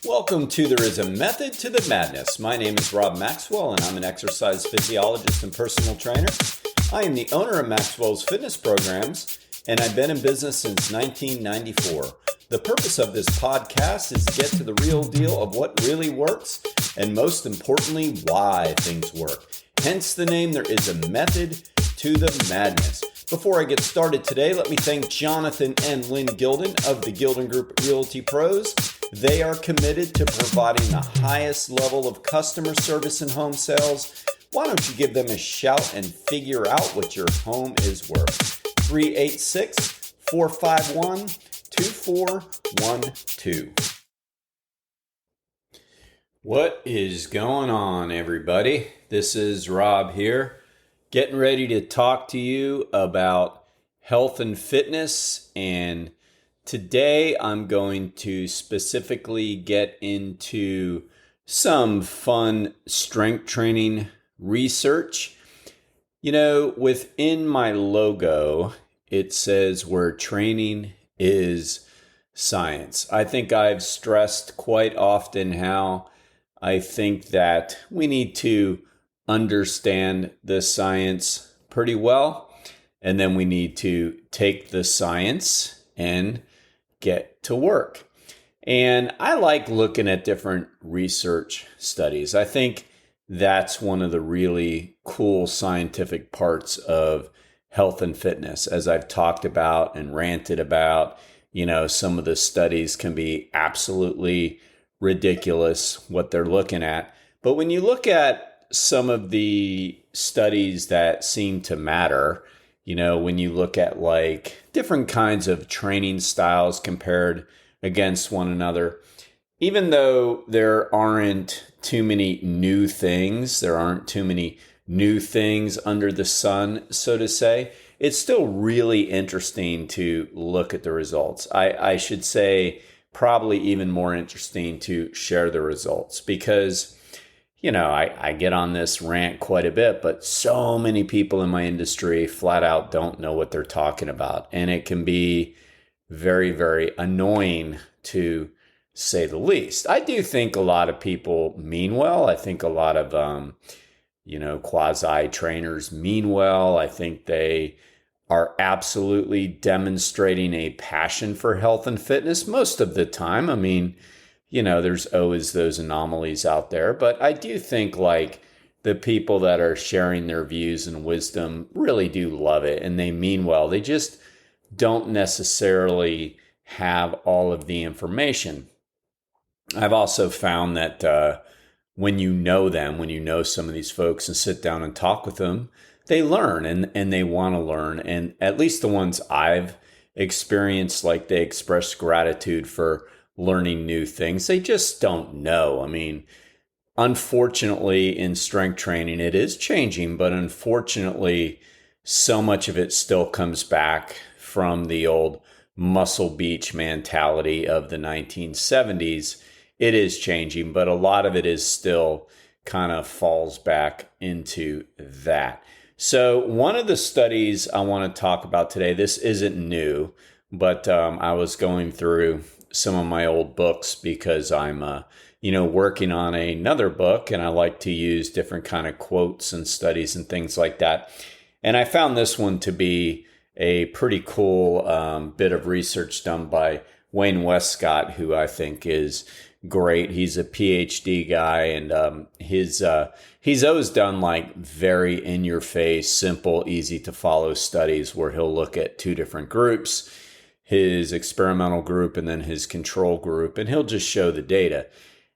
Welcome to There Is a Method to the Madness. My name is Rob Maxwell, and I'm an exercise physiologist and personal trainer. I am the owner of Maxwell's fitness programs, and I've been in business since 1994. The purpose of this podcast is to get to the real deal of what really works, and most importantly, why things work. Hence the name, There Is a Method to the Madness. Before I get started today, let me thank Jonathan and Lynn Gilden of the Gilden Group Realty Pros. They are committed to providing the highest level of customer service in home sales. Why don't you give them a shout and figure out what your home is worth? 386-451-2412. What is going on, everybody? This is Rob here, getting ready to talk to you about health and fitness. And today I'm going to specifically get into some fun strength training research. You know, within my logo, it says where training is science. I think I've stressed quite often how I think that we need to understand the science pretty well, and then we need to take the science and get to work. And I like looking at different research studies. I think that's one of the really cool scientific parts of health and fitness. As I've talked about and ranted about, you know, some of the studies can be absolutely ridiculous what they're looking at. But when you look at some of the studies that seem to matter, you know, when you look at like different kinds of training styles compared against one another, even though there aren't too many new things, there aren't too many new things under the sun, so to say, it's still really interesting to look at the results. I should say probably even more interesting to share the results because, you know, I get on this rant quite a bit, but so many people in my industry flat out don't know what they're talking about. And it can be very, very annoying to say the least. I do think a lot of people mean well. I think a lot of, quasi trainers mean well. I think they are absolutely demonstrating a passion for health and fitness most of the time. I mean, you know, there's always those anomalies out there, but I do think like the people that are sharing their views and wisdom really do love it and they mean well. They just don't necessarily have all of the information. I've also found that when you know them, when you know some of these folks and sit down and talk with them, they learn and they want to learn. And at least the ones I've experienced, like they express gratitude for learning new things. They just don't know. I mean, unfortunately, in strength training, it is changing, but unfortunately, so much of it still comes back from the old Muscle Beach mentality of the 1970s. It is changing, but a lot of it is still kind of falls back into that. So one of the studies I want to talk about today, this isn't new, but I was going through some of my old books because I'm, working on another book and I like to use different kind of quotes and studies and things like that. And I found this one to be a pretty cool bit of research done by Wayne Westcott, who I think is great. He's a PhD guy, and he's always done like very in your face, simple, easy to follow studies where he'll look at two different groups, his experimental group and then his control group, and he'll just show the data.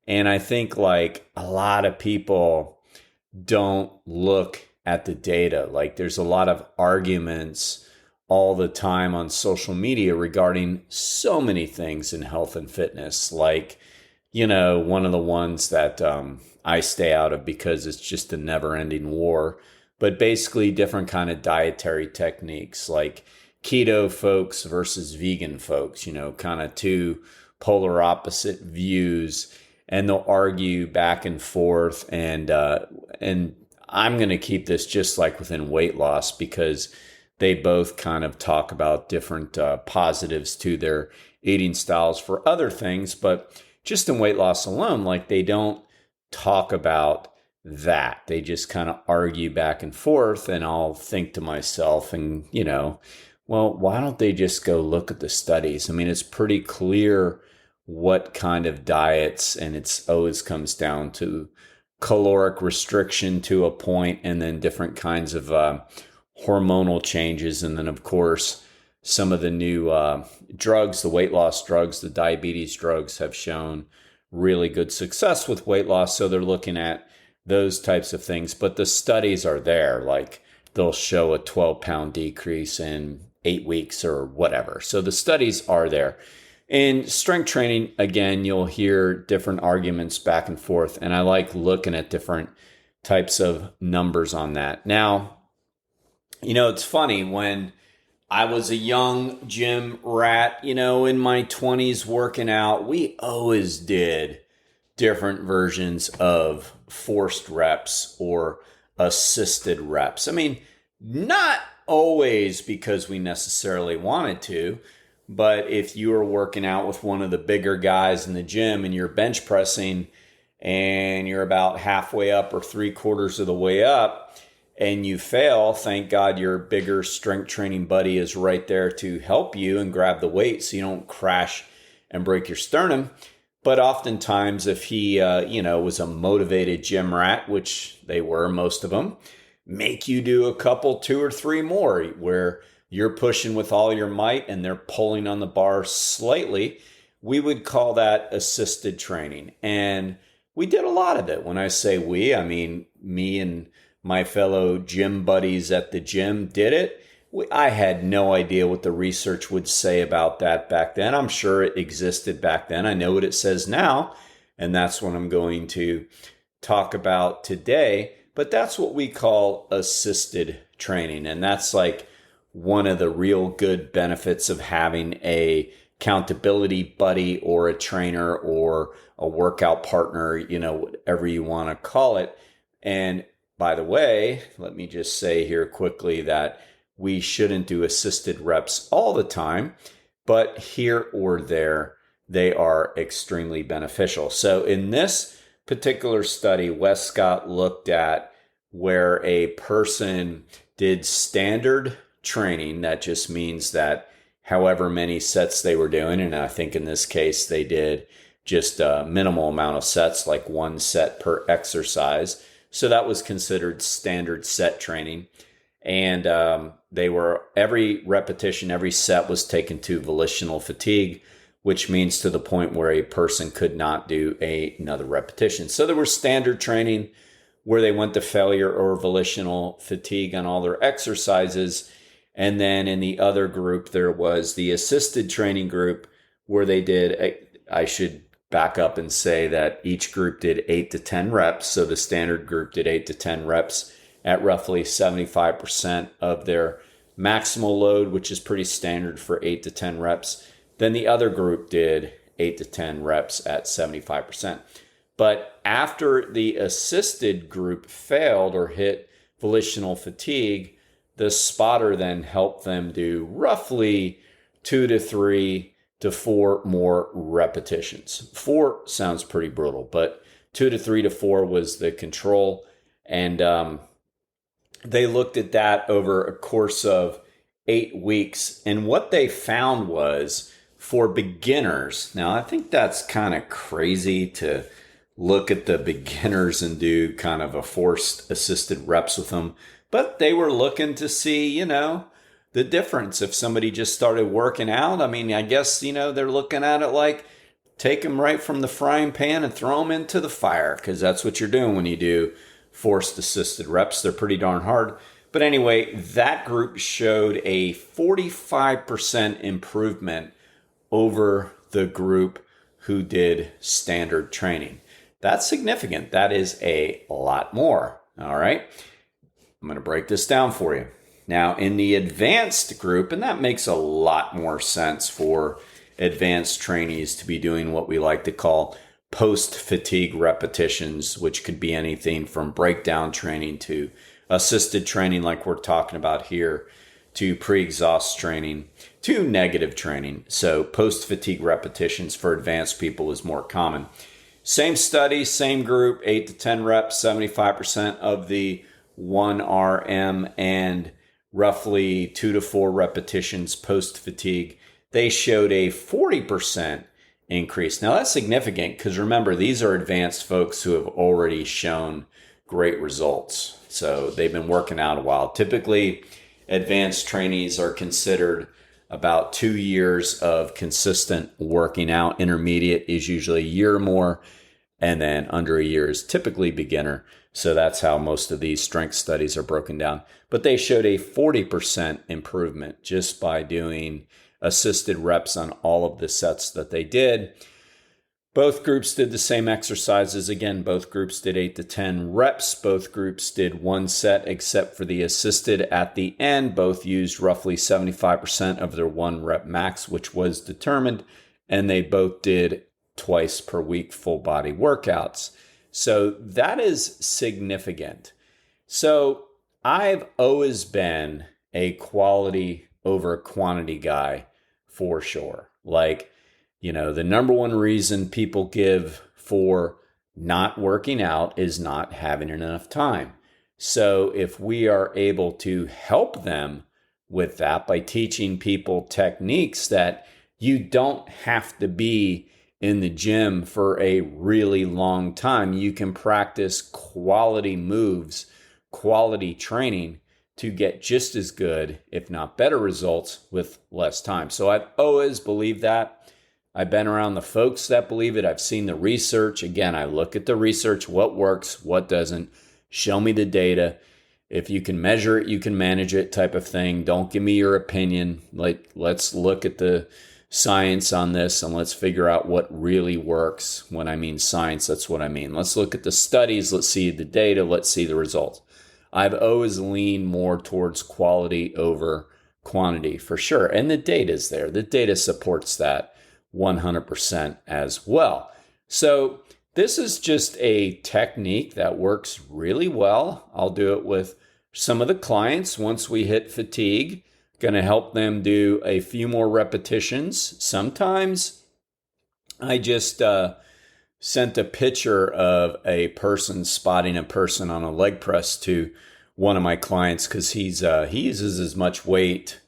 And I think like a lot of people don't look at the data. Like there's a lot of arguments all the time on social media regarding so many things in health and fitness. Like, you know, one of the ones that I stay out of because it's just a never-ending war, but basically different kind of dietary techniques like keto folks versus vegan folks, you know, kind of two polar opposite views, and they'll argue back and forth. And I'm going to keep this just like within weight loss because they both kind of talk about different positives to their eating styles for other things. But just in weight loss alone, like they don't talk about that. They just kind of argue back and forth. And I'll think to myself, and, well, why don't they just go look at the studies? I mean, it's pretty clear what kind of diets, and it's always comes down to caloric restriction to a point, and then different kinds of hormonal changes. And then, of course, some of the new drugs, the weight loss drugs, the diabetes drugs have shown really good success with weight loss. So they're looking at those types of things. But the studies are there, like they'll show a 12-pound decrease in 8 weeks or whatever. So the studies are there. In strength training, again, you'll hear different arguments back and forth. And I like looking at different types of numbers on that. Now, it's funny, when I was a young gym rat, in my 20s working out, we always did different versions of forced reps or assisted reps. I mean, not always because we necessarily wanted to, but if you were working out with one of the bigger guys in the gym and you're bench pressing and you're about halfway up or 3/4 of the way up and you fail, thank God your bigger strength training buddy is right there to help you and grab the weight so you don't crash and break your sternum. But oftentimes, if he, was a motivated gym rat, which they were, most of them, make you do a couple, 2 or 3 more, where you're pushing with all your might and they're pulling on the bar slightly. We would call that assisted training. And we did a lot of it. When I say we, I mean me and my fellow gym buddies at the gym did it. I had no idea what the research would say about that back then. I'm sure it existed back then. I know what it says now, and that's what I'm going to talk about today. But that's what we call assisted training. And that's like one of the real good benefits of having a accountability buddy or a trainer or a workout partner, whatever you want to call it. And by the way, let me just say here quickly that we shouldn't do assisted reps all the time, but here or there, they are extremely beneficial. So in this particular study, Westcott looked at where a person did standard training. That just means that however many sets they were doing, and I think in this case, they did just a minimal amount of sets, like 1 set per exercise. So that was considered standard set training. And every repetition, every set was taken to volitional fatigue, which means to the point where a person could not do another repetition. So there was standard training where they went to failure or volitional fatigue on all their exercises. And then in the other group, there was the assisted training group where they did, I should back up and say that each group did 8 to 10 reps. So the standard group did 8 to 10 reps at roughly 75% of their maximal load, which is pretty standard for 8 to 10 reps. Then the other group did 8 to 10 reps at 75%. But after the assisted group failed or hit volitional fatigue, the spotter then helped them do roughly 2 to 3 to 4 more repetitions. 4 sounds pretty brutal, but 2 to 3 to 4 was the control. And they looked at that over a course of 8 weeks. And what they found was, for beginners, now I think that's kind of crazy to look at the beginners and do kind of a forced assisted reps with them, but they were looking to see, the difference. If somebody just started working out, I mean, I guess, they're looking at it like take them right from the frying pan and throw them into the fire, because that's what you're doing when you do forced assisted reps. They're pretty darn hard. But anyway, that group showed a 45% improvement over the group who did standard training. That's significant. That is a lot more. All right. I'm going to break this down for you. Now, in the advanced group, and that makes a lot more sense for advanced trainees to be doing what we like to call post-fatigue repetitions, which could be anything from breakdown training to assisted training like we're talking about here, to pre-exhaust training, to negative training. So post-fatigue repetitions for advanced people is more common. Same study, same group, 8 to 10 reps, 75% of the 1RM and roughly 2 to 4 repetitions post-fatigue. They showed a 40% increase. Now that's significant because remember, these are advanced folks who have already shown great results. So they've been working out a while. Typically, advanced trainees are considered about 2 years of consistent working out. Intermediate is usually a year or more, and then under a year is typically beginner. So that's how most of these strength studies are broken down. But they showed a 40% improvement just by doing assisted reps on all of the sets that they did. Both groups did the same exercises. Again, both groups did 8 to 10 reps. Both groups did one set except for the assisted at the end. Both used roughly 75% of their 1 rep max, which was determined. And they both did twice per week full body workouts. So that is significant. So I've always been a quality over quantity guy for sure. Like, the number one reason people give for not working out is not having enough time. So if we are able to help them with that by teaching people techniques that you don't have to be in the gym for a really long time, you can practice quality moves, quality training to get just as good, if not better results with less time. So I've always believed that. I've been around the folks that believe it. I've seen the research. Again, I look at the research, what works, what doesn't. Show me the data. If you can measure it, you can manage it type of thing. Don't give me your opinion. Let's look at the science on this and let's figure out what really works. When I mean science, that's what I mean. Let's look at the studies. Let's see the data. Let's see the results. I've always leaned more towards quality over quantity for sure. And the data is there. The data supports that 100% as well. So this is just a technique that works really well. I'll do it with some of the clients once we hit fatigue. Going to help them do a few more repetitions. Sometimes I just sent a picture of a person spotting a person on a leg press to one of my clients because he uses as much weight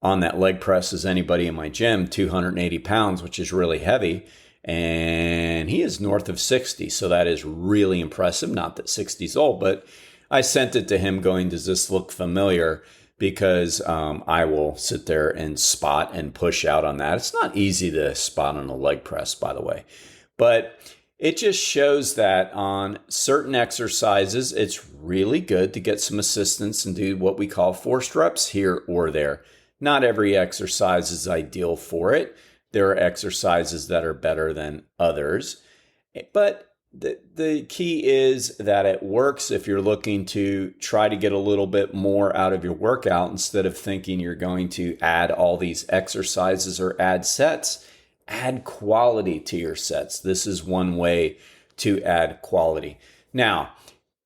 on that leg press as anybody in my gym, 280 pounds, which is really heavy. And he is north of 60. So that is really impressive. Not that 60 is old, but I sent it to him going, does this look familiar? Because I will sit there and spot and push out on that. It's not easy to spot on a leg press, by the way. But it just shows that on certain exercises, it's really good to get some assistance and do what we call forced reps here or there. Not every exercise is ideal for it. There are exercises that are better than others. But the key is that it works if you're looking to try to get a little bit more out of your workout instead of thinking you're going to add all these exercises or add sets. Add quality to your sets. This is one way to add quality. Now,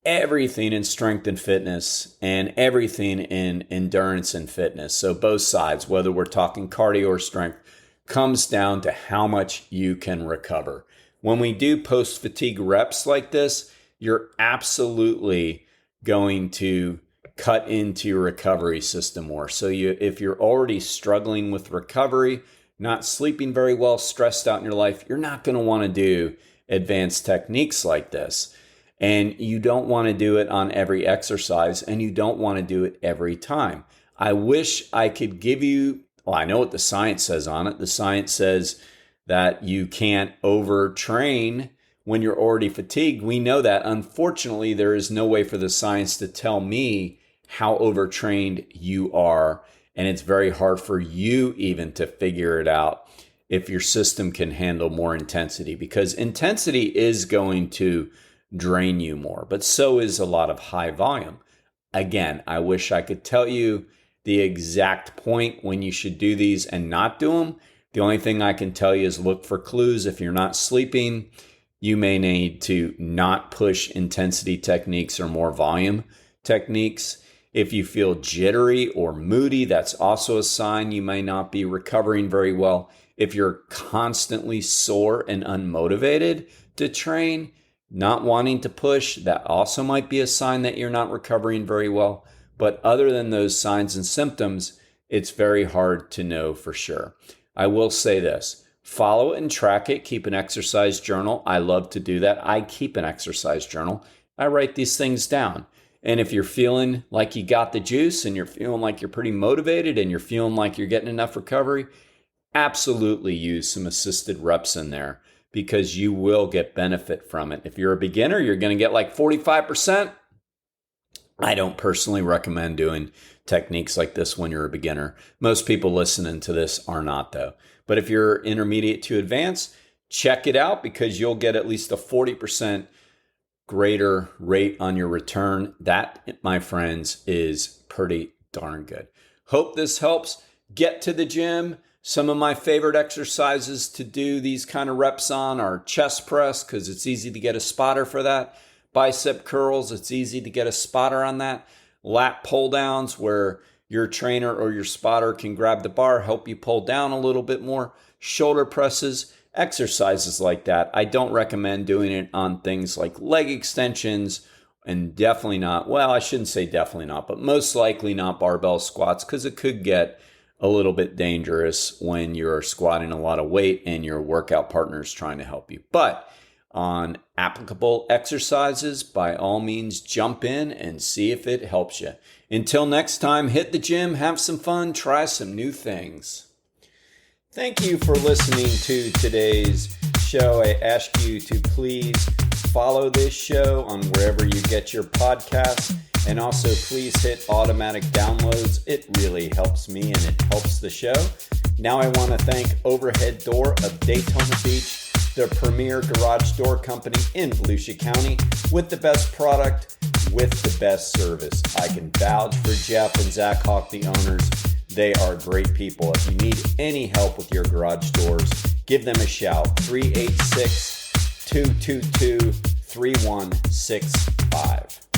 everything in strength and fitness and everything in endurance and fitness, so both sides, whether we're talking cardio or strength, comes down to how much you can recover. When we do post-fatigue reps like this, you're absolutely going to cut into your recovery system more. So if you're already struggling with recovery, not sleeping very well, stressed out in your life, you're not going to want to do advanced techniques like this. And you don't want to do it on every exercise, and you don't want to do it every time. I wish I could give you, well, I know what the science says on it. The science says that you can't overtrain when you're already fatigued. We know that. Unfortunately, there is no way for the science to tell me how overtrained you are. And it's very hard for you even to figure it out if your system can handle more intensity, because intensity is going to drain you more, but so is a lot of high volume. Again, I wish I could tell you the exact point when you should do these and not do them. The only thing I can tell you is look for clues. If you're not sleeping, you may need to not push intensity techniques or more volume techniques. If you feel jittery or moody, that's also a sign you may not be recovering very well. If you're constantly sore and unmotivated to train, not wanting to push, that also might be a sign that you're not recovering very well. But other than those signs and symptoms, it's very hard to know for sure. I will say this, follow it and track it, keep an exercise journal. I love to do that. I keep an exercise journal. I write these things down. And if you're feeling like you got the juice and you're feeling like you're pretty motivated and you're feeling like you're getting enough recovery, absolutely use some assisted reps in there because you will get benefit from it. If you're a beginner, you're going to get like 45%. I don't personally recommend doing techniques like this when you're a beginner. Most people listening to this are not though. But if you're intermediate to advanced, check it out because you'll get at least a 40% greater rate on your return. That, my friends, is pretty darn good. Hope this helps. Get to the gym. Some of my favorite exercises to do these kind of reps on are chest press because it's easy to get a spotter for that. Bicep curls, it's easy to get a spotter on that. Lat pull downs where your trainer or your spotter can grab the bar, help you pull down a little bit more. Shoulder presses, exercises like that. I don't recommend doing it on things like leg extensions and definitely not, well, I shouldn't say definitely not, but most likely not barbell squats because it could get a little bit dangerous when you're squatting a lot of weight and your workout partner is trying to help you. But on applicable exercises, by all means, jump in and see if it helps you. Until next time, hit the gym, have some fun, try some new things. Thank you for listening to today's show. I ask you to please follow this show on wherever you get your podcasts. And also please hit automatic downloads. It really helps me and it helps the show. Now I want to thank Overhead Door of Daytona Beach, the premier garage door company in Volusia County with the best product, with the best service. I can vouch for Jeff and Zach Hawk, the owners. They are great people. If you need any help with your garage doors, give them a shout. 386-222-3165.